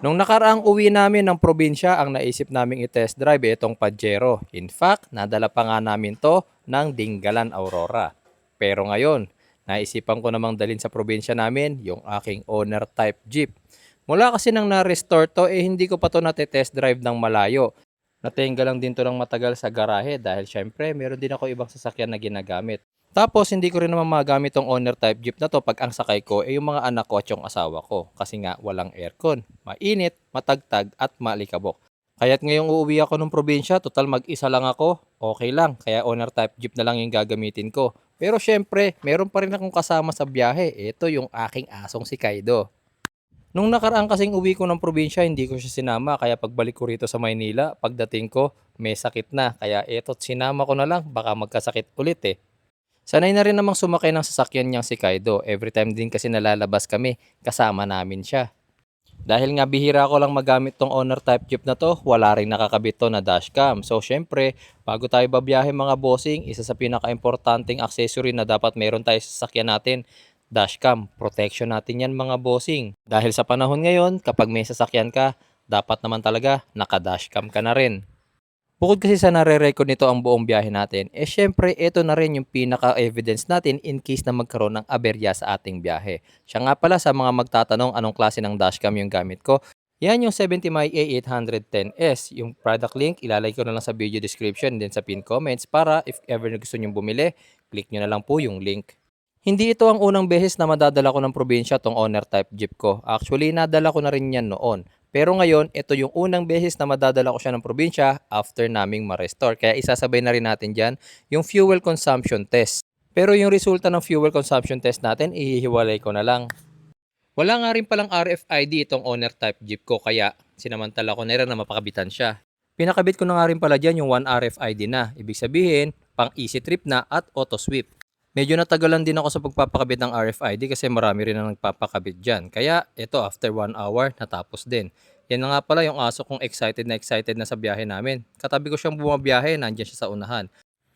Nung nakaraang uwi namin ng probinsya, ang naisip naming i-test drive itong Pajero. In fact, nadala pa nga namin to ng Dinggalan Aurora. Pero ngayon, naisipan ko namang dalhin sa probinsya namin yung aking owner type Jeep. Mula kasi nang na-restore to, hindi ko pa to nati-test drive ng malayo. Natenga lang din to ng matagal sa garahe dahil syempre meron din ako ibang sasakyan na ginagamit. Tapos hindi ko rin naman magamit tong owner type jeep na to pag ang sakay ko ay yung mga anak ko at yung asawa ko kasi nga walang aircon, mainit, matagtag at malikabok. Kaya't ngayong uuwi ako ng probinsya, total mag-isa lang ako, okay lang, kaya owner type jeep na lang yung gagamitin ko. Pero syempre, meron pa rin akong kasama sa biyahe, ito yung aking asong si Kaido. Nung nakaraan kasing uwi ko ng probinsya, hindi ko siya sinama. Kaya pagbalik ko rito sa Maynila, pagdating ko, may sakit na. Kaya eto, sinama ko na lang. Baka magkasakit ulit eh. Sanay na rin namang sumakay ng sasakyan niyang si Kaido. Every time din kasi nalalabas kami, kasama namin siya. Dahil nga bihira ko lang magamit tong owner type jeep na to, wala rin nakakabit to na dashcam. So syempre, bago tayo babiyahe mga bossing, isa sa pinaka-importanting accessory na dapat meron tayo sa sasakyan natin, dashcam. Protection natin yan mga bossing. Dahil sa panahon ngayon, kapag may sasakyan ka, dapat naman talaga naka-dashcam ka na rin. Bukod kasi sa nare-record nito ang buong biyahe natin, syempre ito na rin yung pinaka-evidence natin in case na magkaroon ng aberya sa ating biyahe. Siya nga pala sa mga magtatanong anong klase ng dashcam yung gamit ko, yan yung 70 A810S. Yung product link, ilalagay ko na lang sa video description din sa pin comments para if ever na gusto nyo bumili, click nyo na lang po yung link. Hindi ito ang unang beses na madadala ko ng probinsya tong owner type jeep ko. Actually, nadala ko na rin yan noon. Pero ngayon, ito yung unang beses na madadala ko siya ng probinsya after naming ma-restore. Kaya isasabay na rin natin dyan yung fuel consumption test. Pero yung resulta ng fuel consumption test natin, ihihiwalay ko na lang. Wala nga rin palang RFID itong owner type jeep ko kaya sinamantala ko na rin na mapakabitan siya. Pinakabit ko na nga rin pala dyan yung 1 RFID na. Ibig sabihin, pang easy trip na at auto sweep. Medyo natagalan din ako sa pagpapakabit ng RFID kasi marami rin na nagpapakabit dyan. Kaya ito after 1 hour natapos din. Yan na nga pala yung aso kong excited na sa biyahe namin. Katabi ko siyang bumabiyahe, nandiyan siya sa unahan.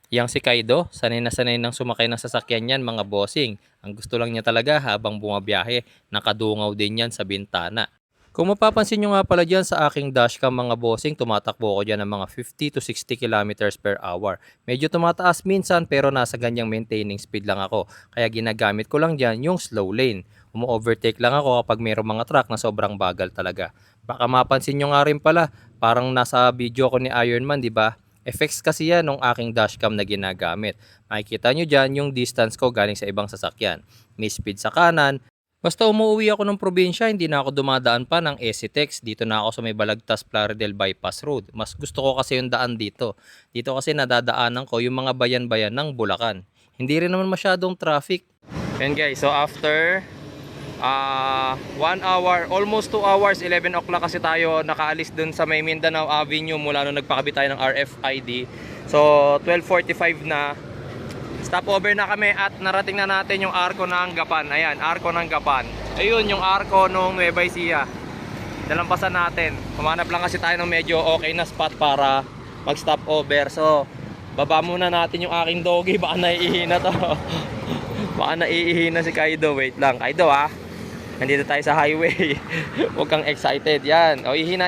Yang si Kaido, sanay nang sumakay ng sasakyan yan mga bossing. Ang gusto lang niya talaga habang bumabiyahe, nakadungaw din yan sa bintana. Kung mapapansin nyo nga pala dyan sa aking dashcam mga bossing, tumatakbo ko dyan ng mga 50 to 60 kilometers per hour. Medyo tumataas minsan pero nasa ganyang maintaining speed lang ako. Kaya ginagamit ko lang dyan yung slow lane. Umu-overtake lang ako kapag mayroong mga truck na sobrang bagal talaga. Baka mapansin nyo nga rin pala, parang nasa video ko ni Ironman, di ba? Effects kasi yan ng aking dashcam na ginagamit. Makikita nyo dyan yung distance ko galing sa ibang sasakyan. May speed sa kanan. Basta umuwi ako ng probinsya, hindi na ako dumadaan pa ng SCTEX. Dito na ako sa may Balagtas Plaridel Bypass Road. Mas gusto ko kasi yung daan dito. Dito kasi nadadaanan ko yung mga bayan-bayan ng Bulacan. Hindi rin naman masyadong traffic. And guys, so after 1 hour, almost 2 hours, 11 o'clock kasi tayo nakaalis dun sa may Mindanao Avenue mula nung nagpakabit tayo ng RFID. So 12:45 na. Stopover na kami at narating na natin yung arko ng Gapan. Ayan, arko ng Gapan. Ayun, yung arko ng Nueva Ecija. Nalampasan natin. Humanap lang kasi tayo ng medyo okay na spot para mag-stopover. So, baba muna natin yung aking doggy. Baka naiihina to. Baka naiihina si Kaido. Wait lang. Kaido nandito tayo sa highway. Huwag kang excited. Yan. O, ihina.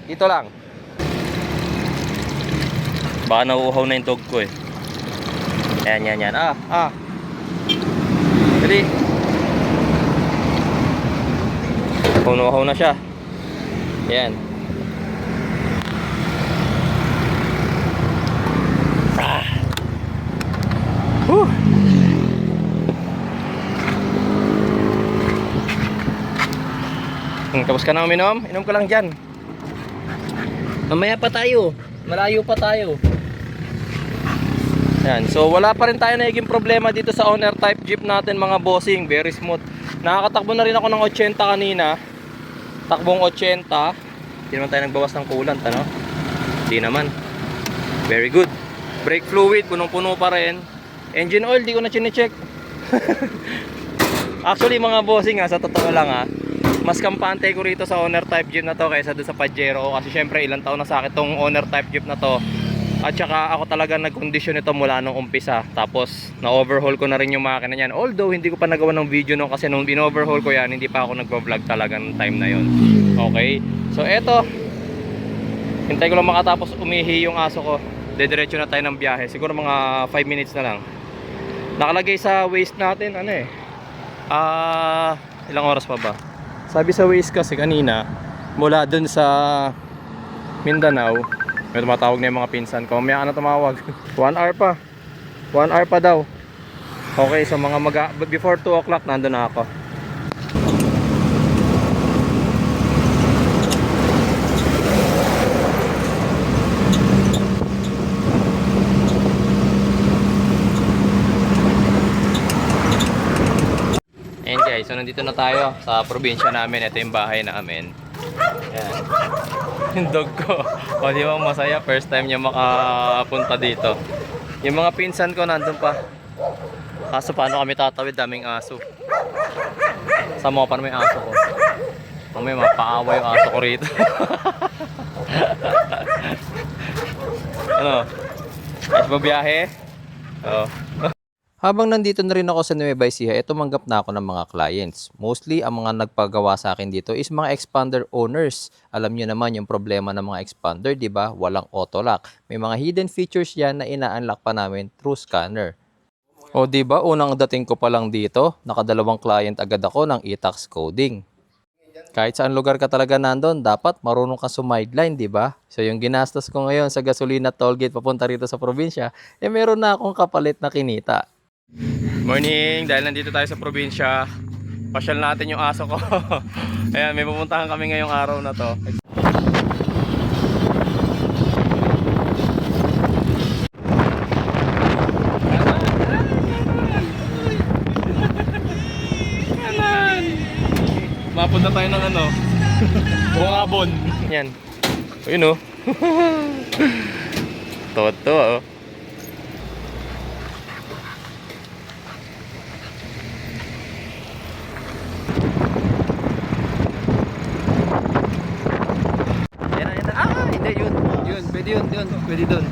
Dito lang. Baka nauuhaw na yung dog ko eh. Yan. Dali. Punuhaw na siya. Yan. Tapos ka na uminom? Inom ka lang dyan. Mamaya pa tayo. Malayo pa tayo. Yan. So wala pa rin tayo naging problema dito sa owner type jeep natin mga bossing. Very smooth. Nakakatakbo na rin ako ng 80 kanina. Takbong 80. Hindi naman tayo nagbawas ng coolant, ano? Hindi naman. Very good. Brake fluid, punong-puno pa rin. Engine oil, di ko na chine-check. Actually mga bossing sa totoo lang mas kampante ko rito sa owner type jeep na to kaysa doon sa Pajero. Kasi syempre ilang taon na sa akin tong owner type jeep na to. At saka ako talaga nag-condition ito mula nung umpisa. Tapos na-overhaul ko na rin yung makina niyan. Although hindi ko pa nagawa ng video no, kasi nung in-overhaul ko yan, hindi pa ako nagvo-vlog talaga ng time na yon. Okay. So eto, hintay ko lang makatapos umihi yung aso ko. Dediretso na tayo ng biyahe. Siguro mga 5 minutes na lang. Nakalagay sa waste natin ano eh. Ilang oras pa ba? Sabi sa waste kasi kanina mula dun sa Mindanao, may tumatawag na yung mga pinsan ko. Mamaya na tumawag. 1 hour pa. 1 hour pa daw. Okay, so mga before 2 o'clock nandun na ako. Ayan guys, so nandito na tayo sa probinsya namin. Ito yung bahay namin. Ayan. Yung dog ko. O di ba masaya, first time niya makapunta dito. Yung mga pinsan ko nandun pa. Kaso paano kami tatawid, daming aso. Sa mo, paano may aso ko? May mapaaway yung aso ko rito. Ano? Ayos ba biyahe? Oo. Habang nandito na rin ako sa Nueva Ecija, tumanggap na ako ng mga clients. Mostly, ang mga nagpagawa sa akin dito is mga expander owners. Alam nyo naman yung problema ng mga expander, di ba? Walang auto lock. May mga hidden features yan na ina-unlock pa namin through scanner. O di ba, unang dating ko pa lang dito, nakadalawang client agad ako ng e-tax coding. Kahit saan lugar ka talaga nandun, dapat marunong ka sumideline, di ba? So yung ginastos ko ngayon sa gasolina tollgate papunta rito sa probinsya, meron na akong kapalit na kinita. Morning! Dahil nandito tayo sa probinsya, pasyal natin yung aso ko. Ayan, may pupuntahan kami ngayong araw na to. Mapunta tayo ng ano? Bungabon. Yan. Ayun o. Toto o. Hindi, yun. Yun, pwede yun. Pwede dun.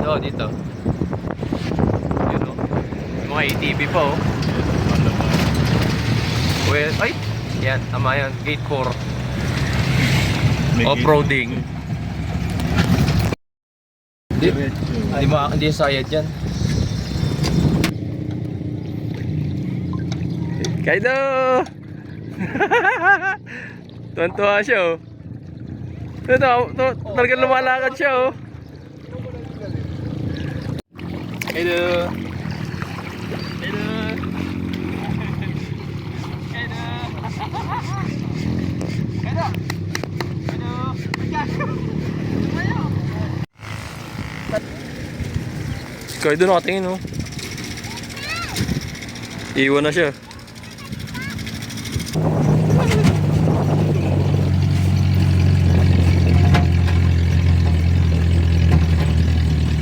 Oo, dito. Yun o. Mga ATV pa o. Well, ay! Yan, tama yan. Gate 4. Off-roading. Hindi sayad yan. Kaido! Tuwan-tuwa siya oh. Talagang lumalakad siya oh. Kaido! Kaido! Kaido nakatingin oh. Iwan na siya.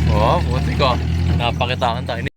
Wow, buti ko. Napakitaan tayo